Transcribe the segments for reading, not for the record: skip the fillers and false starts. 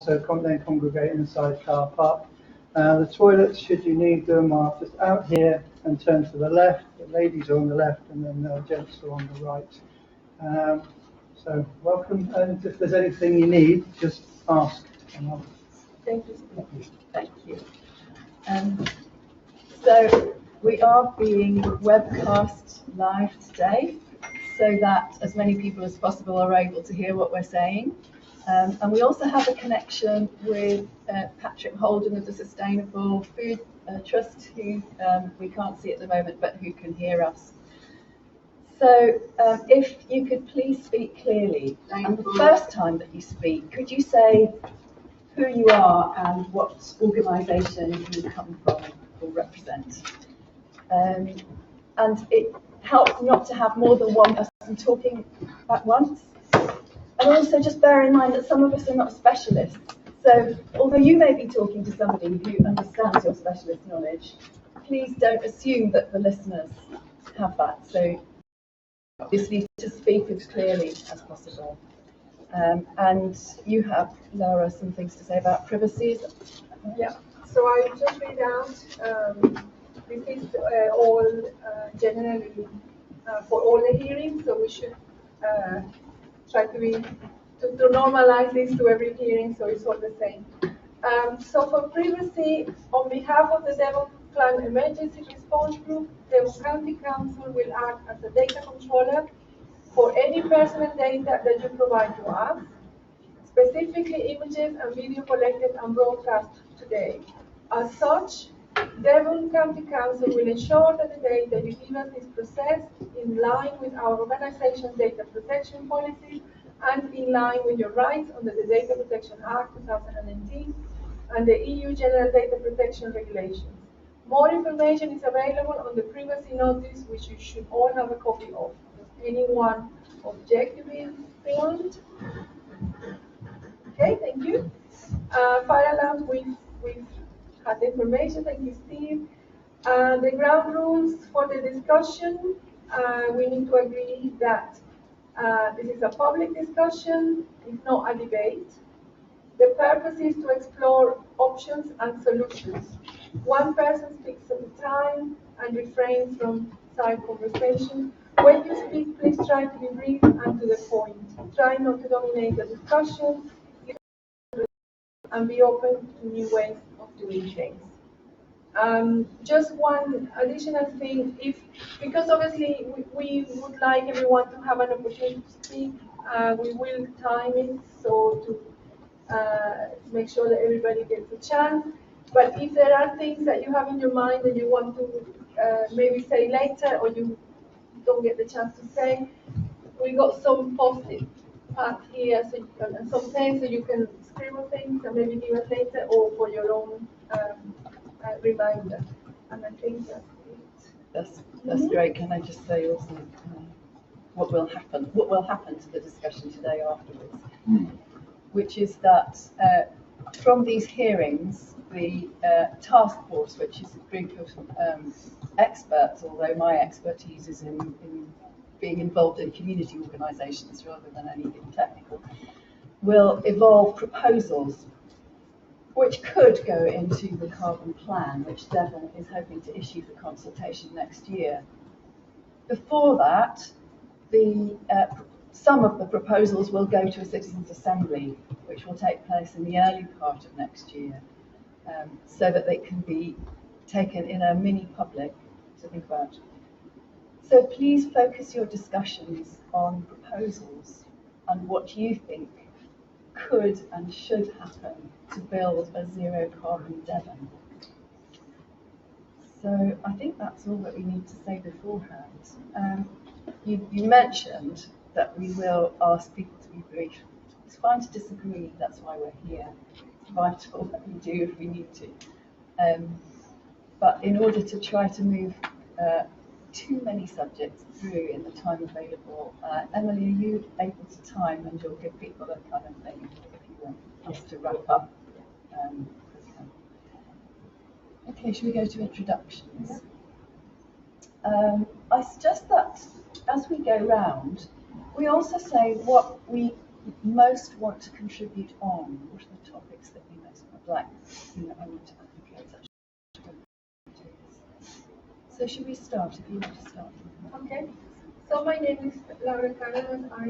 to then congregate in the side car park. The toilets, should you need them, are just out here and turn to the left. The ladies are on the left and then the gents are on the right. So welcome, and if there's anything you need, just ask. Thank you. Thank you. So we are being webcast live today so that as many people as possible are able to hear what we're saying. And we also have a connection with Patrick Holden of the Sustainable Food Trust, who we can't see at the moment, but who can hear us. So if you could please speak clearly, and the first time that you speak, could you say who you are and what organisation you come from or represent? And it helps not to have more than one person talking at once. And also just bear in mind that some of us are not specialists. So although you may be talking to somebody who understands your specialist knowledge, please don't assume that the listeners have that. So obviously to speak as clearly as possible. And you have, Laura, some things to say about privacy. Yeah, so I just read out, this is all generally for all the hearings, so we should try to normalize this to every hearing, so it's all the same. So for privacy, on behalf of the Devon Climate Emergency Response Group, Devon County Council will act as a data controller for any personal data that you provide to us, specifically images and video collected and broadcast today. As such, Devon County Council will ensure that the data you give us is processed in line with our organization's data protection policies and in line with your rights under the Data Protection Act 2019 and the EU General Data Protection Regulations. More information is available on the privacy notice, which you should all have a copy of. Does anyone object to being filmed? Okay, thank you. Fire alarms, we've had the information. Thank you, Steve. The ground rules for the discussion, we need to agree that this is a public discussion, it's not a debate. The purpose is to explore options and solutions. One person speaks at a time and refrain from side conversation. When you speak, please try to be brief and to the point. Try not to dominate the discussion and be open to new ways of doing things. Just one additional thing, because obviously we would like everyone to have an opportunity to speak, we will time it so to make sure that everybody gets a chance. But if there are things that you have in your mind that you want to maybe say later, or you don't get the chance to say, we got some post-it pads here, and some pens, so you can scribble things and maybe give us later, or for your own reminder. And I think that's great. Can I just say also what will happen to the discussion today afterwards, which is that from these hearings, the task force, which is a group of experts, although my expertise is in being involved in community organisations rather than anything technical, will evolve proposals which could go into the carbon plan, which Devon is hoping to issue for consultation next year. Before that, some of the proposals will go to a citizens' assembly, which will take place in the early part of next year, so that they can be taken in a mini public to think about. So please focus your discussions on proposals and what you think could and should happen to build a zero carbon Devon. So I think that's all that we need to say beforehand. You mentioned that we will ask people to be brief. It's fine to disagree, that's why we're here. It's vital that we do if we need to. But in order to try to move too many subjects through in the time available, Emily, are you able to time, and you'll give people that kind of thing if you want us to wrap up? Okay, should we go to introductions? I suggest that as we go round, we also say what we most want to contribute on, what are the topics like, I need to advocate such. So should we start, if you want to start? Okay. So my name is Laura Caravan. I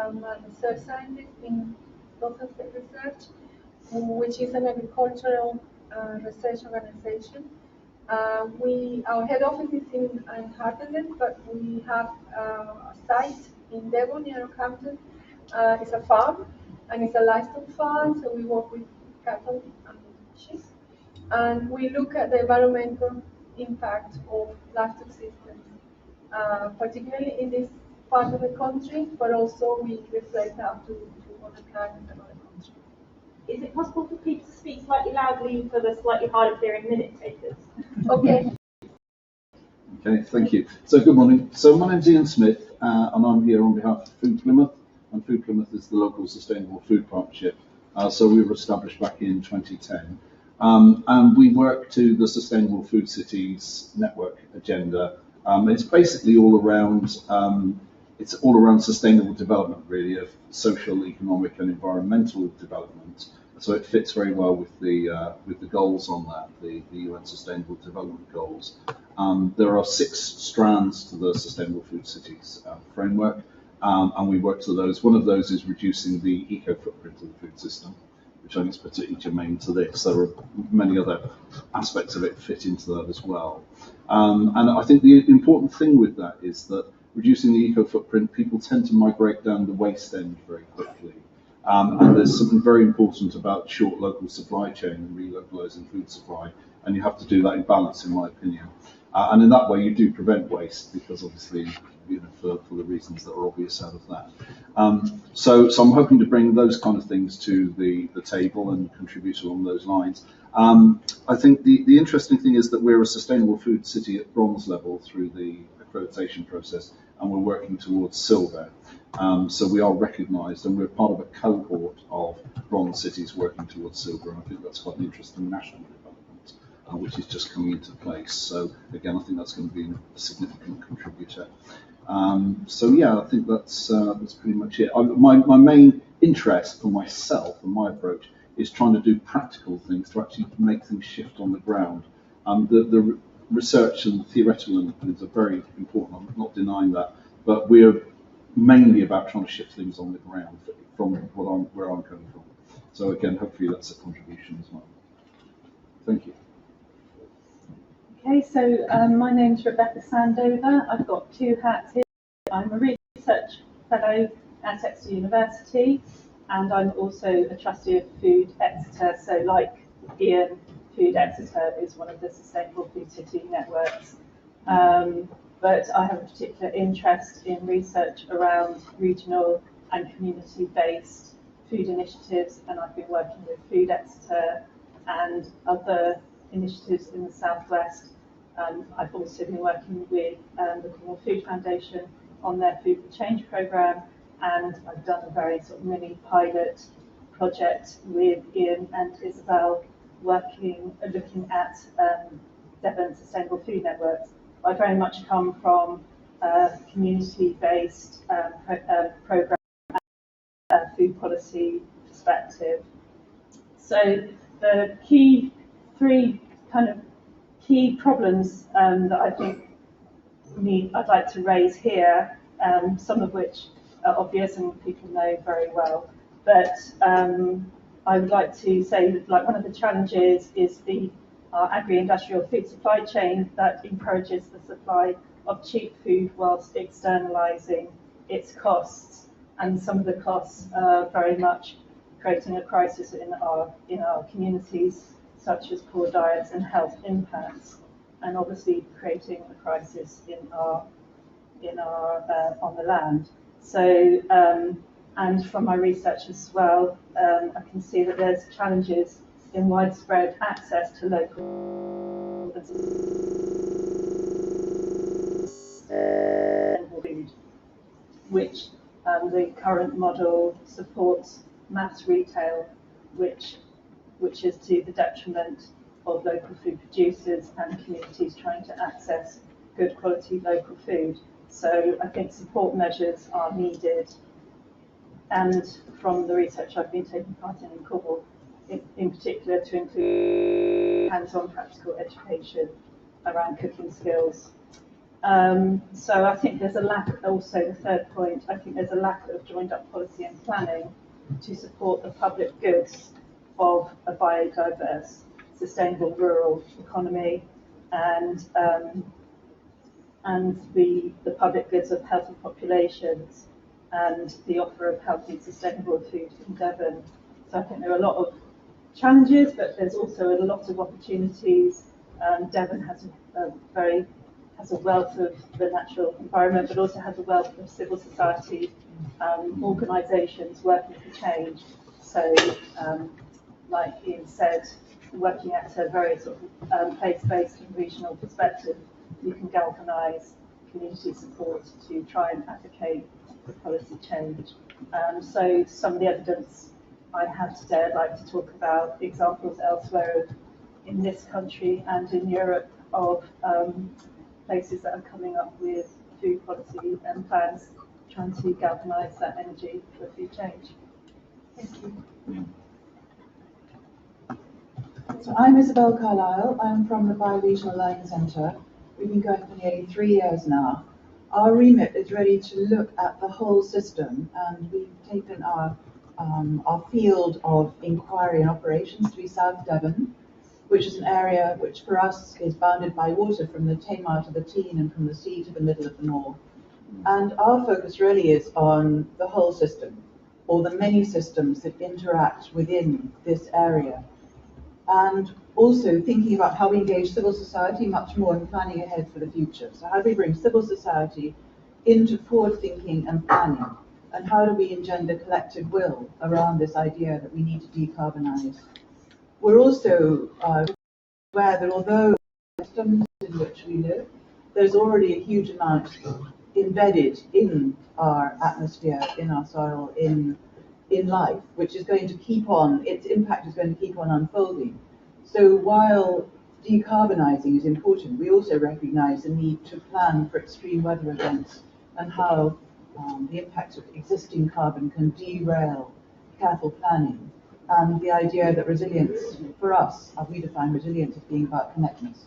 am a research scientist in Totnes Research, which is an agricultural research organization. Our head office is in Hartlepool, but we have a site in Devon near Hampton. It's a farm, and it's a livestock farm, so we work with cattle and sheep. And we look at the environmental impact of livestock systems, particularly in this part of the country, but also we reflect out to other climates and other countries. Is it possible for people to speak slightly loudly for the slightly harder of hearing minute takers? Okay. Okay, thank you. So good morning. So my name's Ian Smith, and I'm here on behalf of Food Plymouth, and Food Plymouth is the local sustainable food partnership. So we were established back in 2010, and we work to the Sustainable Food Cities Network agenda. It's basically all around sustainable development, really, of social, economic, and environmental development. So it fits very well with the goals on that, the UN Sustainable Development Goals. There are 6 strands to the Sustainable Food Cities framework, and we work to those. One of those is reducing the eco footprint of the food system, which I think is particularly germane to this. There are many other aspects of it fit into that as well. And I think the important thing with that is that reducing the eco footprint, people tend to migrate down the waste end very quickly. And there's something very important about short local supply chain and relocalizing food supply, and you have to do that in balance, in my opinion. And in that way, you do prevent waste, because obviously, for the reasons that are obvious out of that. So I'm hoping to bring those kind of things to the table and contribute along those lines. I think the interesting thing is that we're a sustainable food city at bronze level through the accreditation process, and we're working towards silver. So we are recognised, and we're part of a cohort of bronze cities working towards silver, and I think that's quite an interesting national development, which is just coming into place. So again, I think that's going to be a significant contributor. So yeah, I think that's pretty much it. My main interest for myself and my approach is trying to do practical things to actually make things shift on the ground. The research and theoretical underpinnings are very important. I'm not denying that, but we're mainly about trying to shift things on the ground from where I'm coming from. So again, hopefully that's a contribution as well. Thank you. Okay, so my name's Rebecca Sandover. I've got 2 hats here. I'm a research fellow at Exeter University, and I'm also a trustee of Food Exeter. So like Ian, Food Exeter is one of the Sustainable Food City networks. But I have a particular interest in research around regional and community-based food initiatives, and I've been working with Food Exeter and other initiatives in the Southwest. I've also been working with the Cornwall Food Foundation on their Food for Change programme, and I've done a very sort of mini pilot project with Ian and Isabel looking at Devon Sustainable Food Networks. I very much come from a community-based programme and food policy perspective. So the 3 kind of key problems that I think I'd like to raise here, some of which are obvious and people know very well, but I would like to say that, like, one of the challenges is the agri-industrial food supply chain that encourages the supply of cheap food whilst externalising its costs, and some of the costs are very much creating a crisis in our communities, such as poor diets and health impacts, and obviously creating a crisis in our on the land. So and from my research as well, I can see that there's challenges in widespread access to local food, which the current model supports mass retail, which is to the detriment of local food producers and communities trying to access good quality local food. So I think support measures are needed, and from the research I've been taking part in Cornwall, in particular to include hands-on practical education around cooking skills. So I think there's a lack, also the third point, I think there's a lack of joined up policy and planning to support the public goods of a biodiverse, sustainable rural economy and the public goods of healthy populations and the offer of healthy, sustainable food in Devon. So I think there are a lot of challenges, but there's also a lot of opportunities. Devon has a wealth of the natural environment, but also has a wealth of civil society organisations working for change. So, like Ian said, working at a very sort of place-based and regional perspective, you can galvanise community support to try and advocate for policy change. So some of the evidence I have today, I'd like to talk about examples elsewhere in this country and in Europe of places that are coming up with food policy and plans trying to galvanise that energy for food change. Thank you. So I'm Isabel Carlisle. I'm from the Bioregional Learning Centre. We've been going for nearly 3 years now. Our remit is really to look at the whole system, and we've taken our field of inquiry and operations to be South Devon, which is an area which for us is bounded by water from the Tamar to the Tean and from the sea to the middle of the moor. And our focus really is on the whole system, or the many systems that interact within this area. And also thinking about how we engage civil society much more in planning ahead for the future. So how do we bring civil society into forward thinking and planning? And how do we engender collective will around this idea that we need to decarbonise? We're also aware that although the systems in which we live, there's already a huge amount embedded in our atmosphere, in our soil, in life, which is going to keep on, its impact is going to keep on unfolding. So while decarbonising is important, we also recognise the need to plan for extreme weather events and how the impacts of existing carbon can derail careful planning. And the idea that resilience, for us, we define resilience as being about connectedness.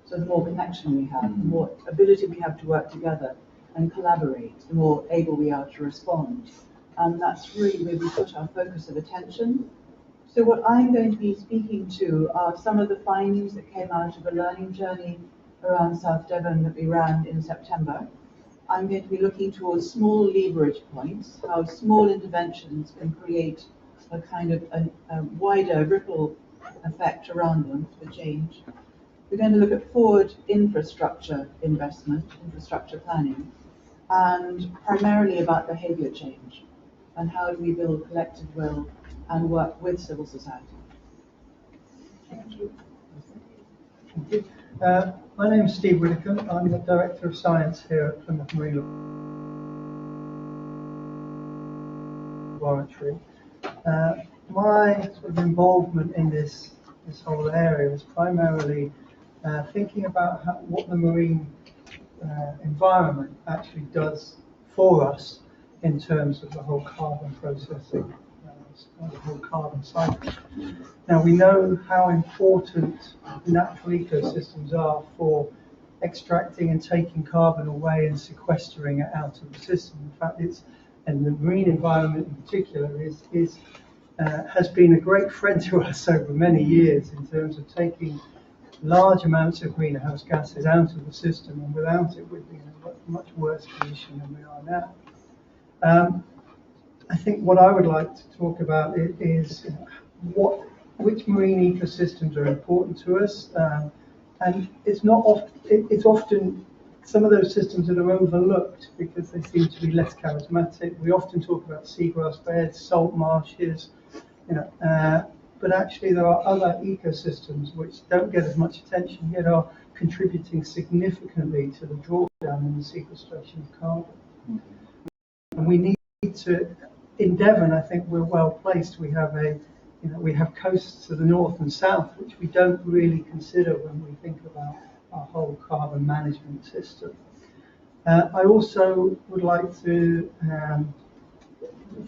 So the more connection we have, the more ability we have to work together and collaborate, the more able we are to respond. And that's really where we put our focus of attention. So what I'm going to be speaking to are some of the findings that came out of a learning journey around South Devon that we ran in September. I'm going to be looking towards small leverage points, how small interventions can create a kind of a wider ripple effect around them for change. We're going to look at forward infrastructure investment, infrastructure planning, and primarily about behaviour change and how do we build collective will and work with civil society. Thank you. Thank you. My name is Steve Whittaker. I'm the Director of Science here at Plymouth Marine Laboratory. My sort of involvement in this whole area is primarily thinking about what the marine environment actually does for us in terms of the whole carbon processing, the whole carbon cycle. Now we know how important natural ecosystems are for extracting and taking carbon away and sequestering it out of the system. In fact, and the marine environment in particular has been a great friend to us over many years in terms of taking large amounts of greenhouse gases out of the system, and without it we'd be in a much worse position than we are now. I think what I would like to talk about is which marine ecosystems are important to us, and it's often some of those systems that are overlooked because they seem to be less charismatic. We often talk about seagrass beds, salt marshes, but actually there are other ecosystems which don't get as much attention yet are contributing significantly to the drawdown and the sequestration of carbon. And we need to, in Devon, I think we're well placed. We have we have coasts to the north and south, which we don't really consider when we think about our whole carbon management system. I also would like to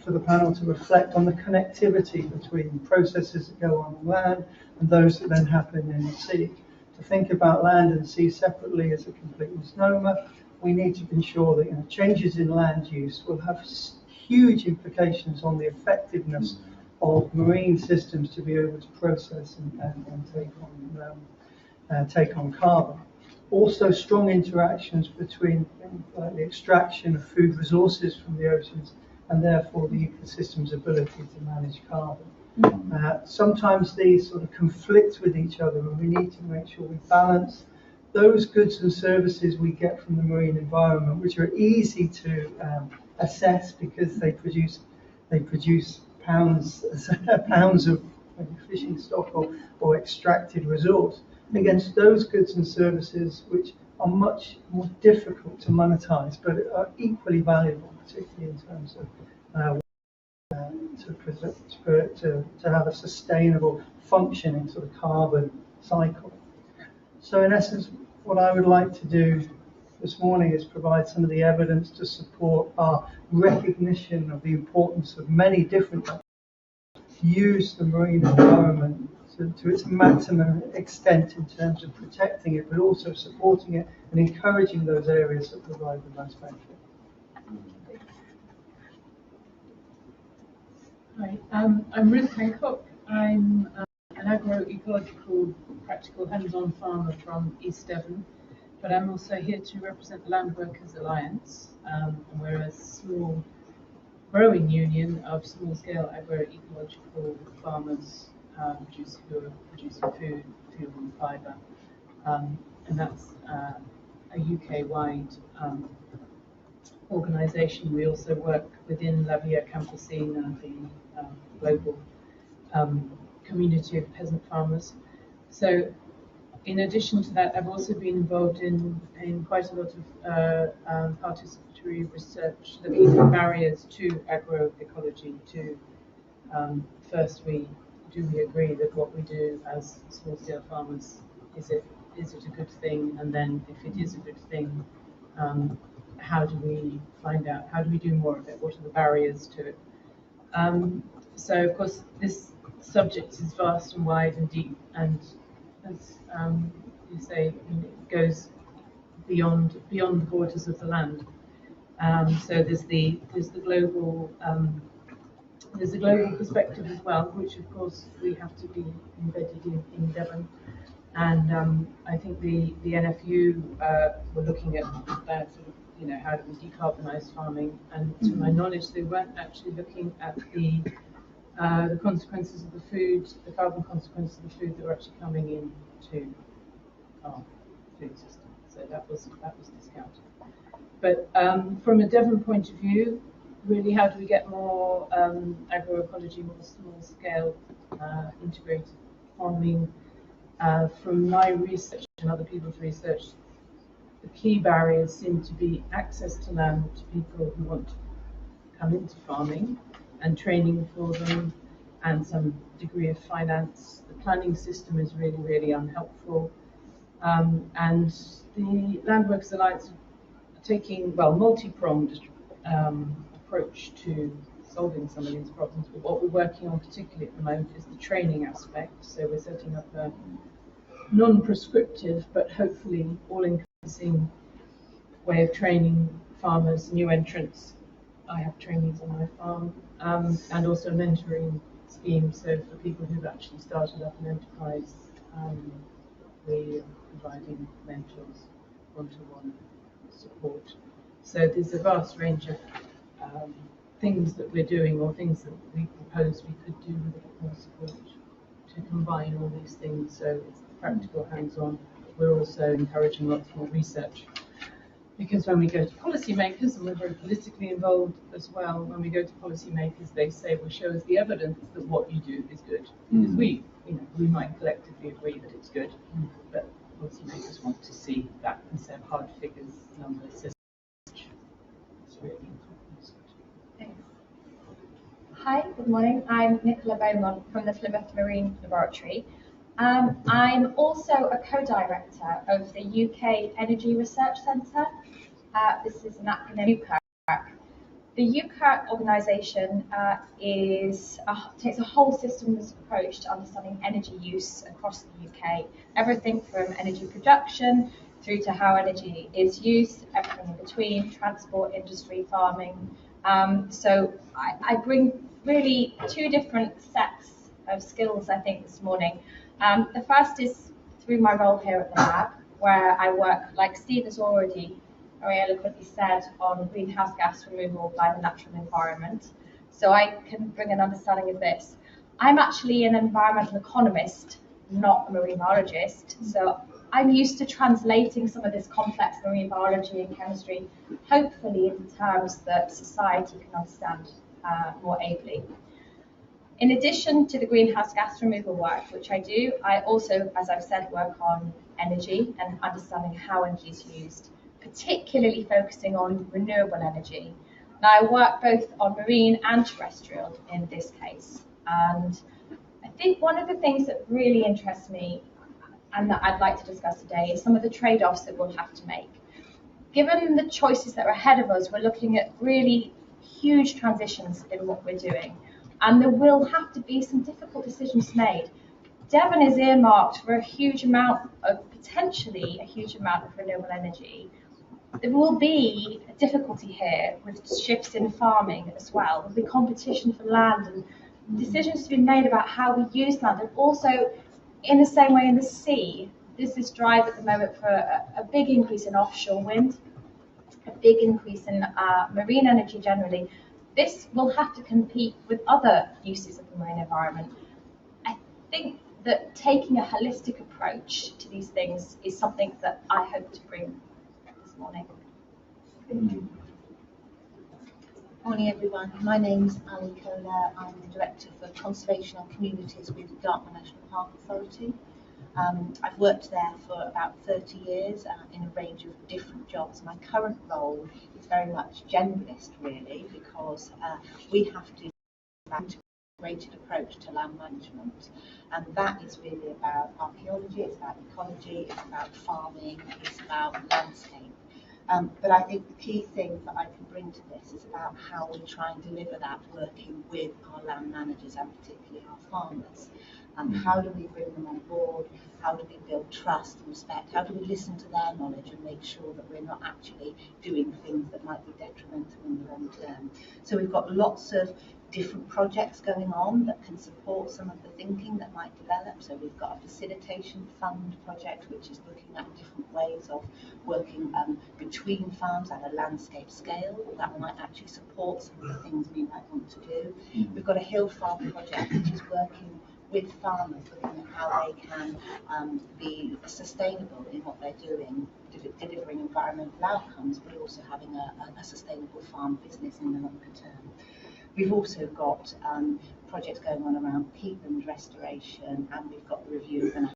for the panel to reflect on the connectivity between processes that go on land and those that then happen in the sea. To think about land and sea separately is a complete misnomer. We need to ensure that changes in land use will have huge implications on the effectiveness of marine systems to be able to process and take on carbon. Also, strong interactions between things like the extraction of food resources from the oceans and therefore the ecosystem's ability to manage carbon. Sometimes these sort of conflict with each other, and we need to make sure we balance those goods and services we get from the marine environment, which are easy to assess because they produce pounds of fishing stock or extracted resource, against those goods and services which are much more difficult to monetize, but are equally valuable, particularly in terms of to have a sustainable functioning sort of carbon cycle. So in essence, what I would like to do this morning is provide some of the evidence to support our recognition of the importance of many different use the marine environment to its maximum extent in terms of protecting it, but also supporting it and encouraging those areas that provide the most benefit. Hi, I'm Ruth Hancock. I'm an agroecological practical hands-on farmer from East Devon, but I'm also here to represent the Land Workers Alliance, and we're a small growing union of small-scale agroecological farmers who are producing food, fuel and fibre, and that's a UK-wide organisation. We also work within La Via Campesina, the global community of peasant farmers. So in addition to that, I've also been involved in quite a lot of participatory research looking at barriers to agroecology. First, do we agree that what we do as small-scale farmers, is it a good thing? And then if it is a good thing, how do we find out? How do we do more of it? What are the barriers to it? So of course, this subject is vast and wide and deep, and as you say, it goes beyond the borders of the land. So there's the global perspective as well, which of course we have to be embedded in Devon. And I think the NFU were looking at that sort of, how do we decarbonise farming? And to my knowledge, they weren't actually looking at the consequences of the food, the carbon consequences of the food that were actually coming into our food system. So that was discounted. But from a Devon point of view, really, how do we get more agroecology, more small-scale integrated farming? From my research and other people's research, the key barriers seem to be access to land to people who want to come into farming, and training for them, and some degree of finance. The planning system is really, really unhelpful. And the Land Workers Alliance are taking, multi-pronged approach to solving some of these problems. But what we're working on particularly at the moment is the training aspect. So we're setting up a non-prescriptive, but hopefully all-encompassing way of training farmers, new entrants. I have trainees on my farm, and also a mentoring scheme. So for people who've actually started up an enterprise, we are providing mentors, one-to-one support. So there's a vast range of things that we're doing, or things that we propose we could do with a bit more support to combine all these things. So it's practical, hands-on. We're also encouraging lots more research, because when we go to policymakers, and we're very politically involved as well, when we go to policymakers, they say, well, show us the evidence that what you do is good. Because we might collectively agree that it's good, but policymakers want to see that instead of hard figures, numbers. It's really important. Thanks. Hi, good morning. I'm Nicola Beaumont from the Plymouth Marine Laboratory. I'm also a co-director of the UK Energy Research Centre. This is an acronym UCAC. The UCAT organisation takes a whole systems approach to understanding energy use across the UK. Everything from energy production through to how energy is used, everything in between, transport, industry, farming. So I bring really two different sets of skills, I think, this morning. The first is through my role here at the lab, where I work, like Steve has already very eloquently said, on greenhouse gas removal by the natural environment. So I can bring an understanding of this. I'm actually an environmental economist, not a marine biologist. So I'm used to translating some of this complex marine biology and chemistry, hopefully into terms that society can understand more ably. In addition to the greenhouse gas removal work, which I do, I also, as I've said, work on energy and understanding how energy is used, particularly focusing on renewable energy. Now, I work both on marine and terrestrial in this case. And I think one of the things that really interests me and that I'd like to discuss today is some of the trade-offs that we'll have to make. Given the choices that are ahead of us, we're looking at really huge transitions in what we're doing. And there will have to be some difficult decisions made. Devon is earmarked for potentially a huge amount of renewable energy. There will be a difficulty here with shifts in farming as well. There'll be competition for land and decisions to be made about how we use land. And also, in the same way in the sea, there's this drive at the moment for a big increase in offshore wind, a big increase in marine energy generally. This will have to compete with other uses of the marine environment. I think that taking a holistic approach to these things is something that I hope to bring this morning. Morning everyone, my name's Ali Kohler. I'm the Director for Conservation and Communities with Dartmoor National Park Authority. I've worked there for about 30 years in a range of different jobs. My current role is very much generalist really, because we have to have an integrated approach to land management, and that is really about archaeology, it's about ecology, it's about farming, it's about landscape. But I think the key thing that I can bring to this is about how we try and deliver that working with our land managers and particularly our farmers. How do we bring them on board? How do we build trust and respect? How do we listen to their knowledge and make sure that we're not actually doing things that might be detrimental in the long term? So we've got lots of different projects going on that can support some of the thinking that might develop. So we've got a facilitation fund project which is looking at different ways of working between farms at a landscape scale that might actually support some of the things we might want to do. We've got a hill farm project which is working with farmers, looking at how they can be sustainable in what they're doing, delivering environmental outcomes, but also having a sustainable farm business in the longer term. We've also got projects going on around peatland restoration, and we've got the review of an